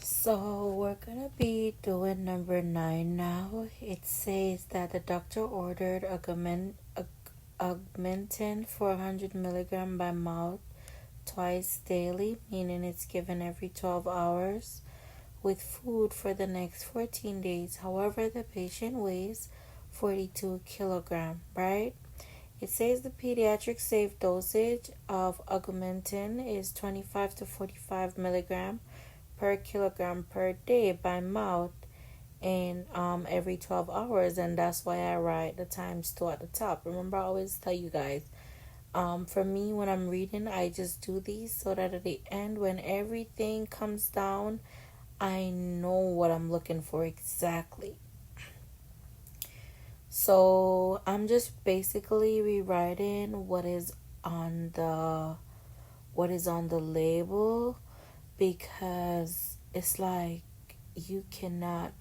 So we're gonna be doing number 9 now. It says that the doctor ordered augmentin 400 milligram by mouth twice daily, meaning it's given every 12 hours, with food for the next 14 days. However, the patient weighs 42 kilogram, right? It says the pediatric safe dosage of augmentin is 25 to 45 milligram per kilogram per day by mouth and every 12 hours, and that's why I write the times two at the top. Remember, I always tell you guys, for me, when I'm reading, I just do these so that at the end, when everything comes down, I know what I'm looking for exactly. So I'm just basically rewriting what is on the label, because it's like you cannot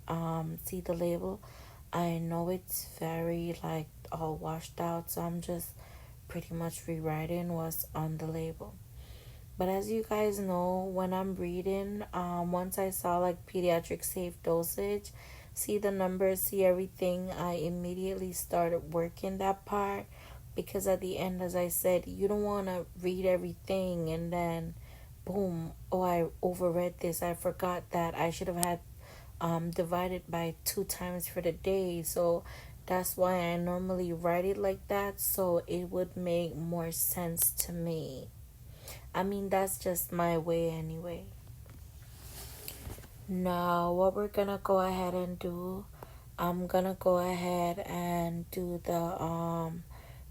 see the label. I know it's very like all washed out, so I'm just pretty much rewriting what's on the label. But as you guys know, when I'm reading, once I saw like pediatric safe dosage, see the numbers, see everything, I immediately started working that part, because at the end, as I said, you don't want to read everything and then boom, oh, I overread this. I forgot that I should have had divided by 2 times for the day. So that's why I normally write it like that, so it would make more sense to me. I mean, that's just my way anyway. Now, what we're gonna go ahead and do, I'm gonna go ahead and do the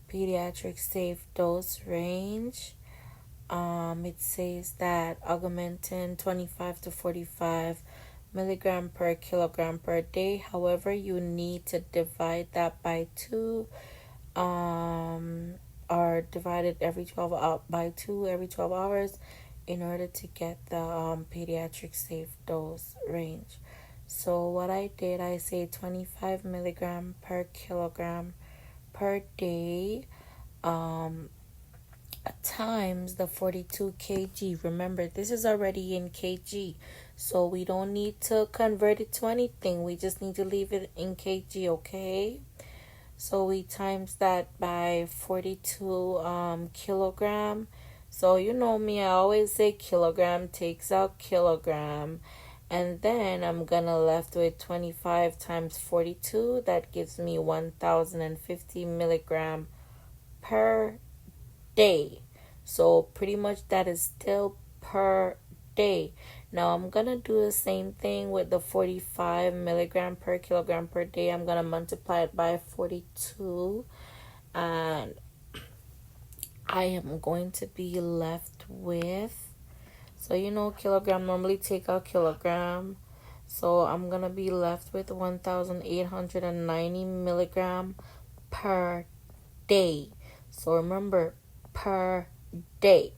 pediatric safe dose range. It says that augmentin 25 to 45 milligram per kilogram per day. However, you need to divide that by 2, or divide it every 12 out by 2 every 12 hours in order to get the pediatric safe dose range. So what I did, I say 25 milligram per kilogram per day, times the 42 kg. Remember, this is already in kg, so we don't need to convert it to anything. We just need to leave it in kg, okay? So we times that by 42 kilogram. So you know me, I always say kilogram takes out kilogram. And then I'm gonna left with 25 times 42. That gives me 1050 milligram per day. So pretty much that is still per day. Now I'm gonna do the same thing with the 45 milligram per kilogram per day. I'm gonna multiply it by 42, and I am going to be left with, so you know, kilogram normally take out kilogram, so I'm gonna be left with 1890 milligram per day. So remember, per day.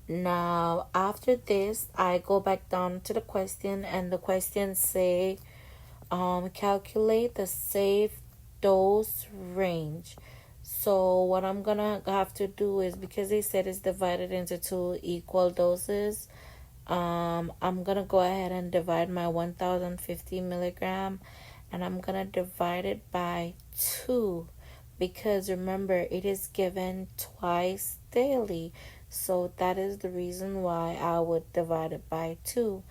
Now, after this, I go back down to the question, and the question say, calculate the safe dose range. So what I'm gonna have to do is, because they said it's divided into 2 equal doses, I'm gonna go ahead and divide my 1050 milligram, and I'm gonna divide it by 2, because remember, it is given twice daily. So that is the reason why I would divide it by 2.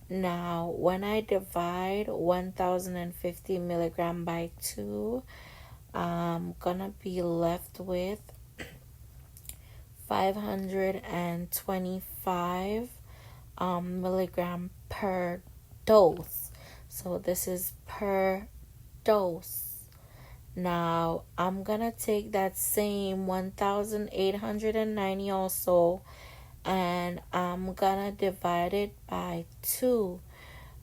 Now, when I divide 1050 milligram by 2, I'm gonna be left with 525 milligram per dose. So this is per dose. Now, I'm gonna take that same 1890 also, and I'm gonna divide it by 2.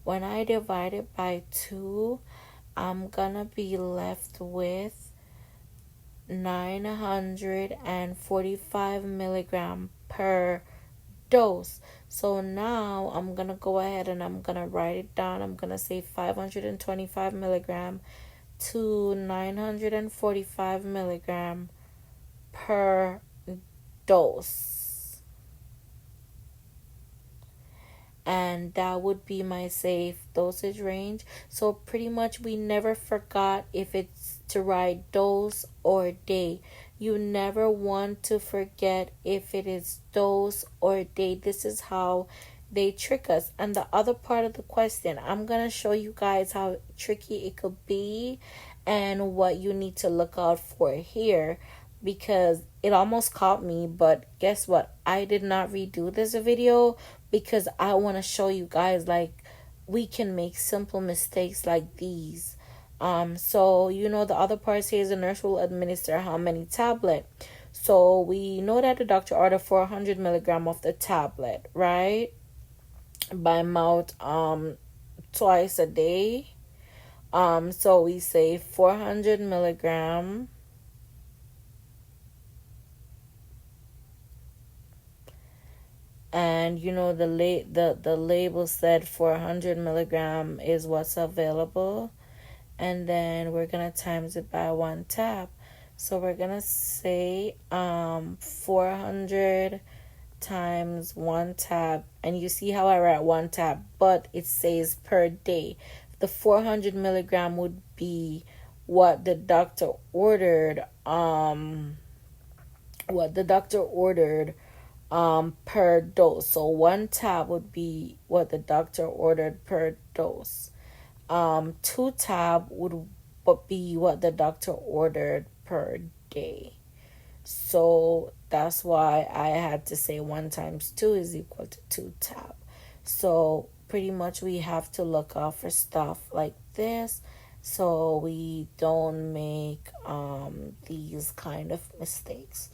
When I divide it by 2, I'm gonna be left with 945 milligram per dose. So now I'm gonna go ahead and I'm gonna write it down. I'm gonna say 525 milligram to 945 milligram per dose. and that would be my safe dosage range. So pretty much we never forgot if it's to write dose or day. You never want to forget if it is dose or day. This is how they trick us. And the other part of the question, I'm going to show you guys how tricky it could be and what you need to look out for here, because it almost caught me. But guess what? I did not redo this video because I want to show you guys like we can make simple mistakes like these. So the other part says the nurse will administer how many tablet. So we know that the doctor ordered 400 milligram of the tablet, right? By mouth twice a day. So we say 400 milligram and the label said 400 milligram is what's available, and then we're gonna times it by 1 tab. So we're gonna say 400 times 1 tab, and you see how I write 1 tab, but it says per day. The 400 milligram would be what the doctor ordered per dose. So 1 tab would be what the doctor ordered per dose. 2 tab would be what the doctor ordered per day. So that's why I had to say 1 times 2 is equal to 2 tab. So pretty much we have to look out for stuff like this so we don't make these kind of mistakes.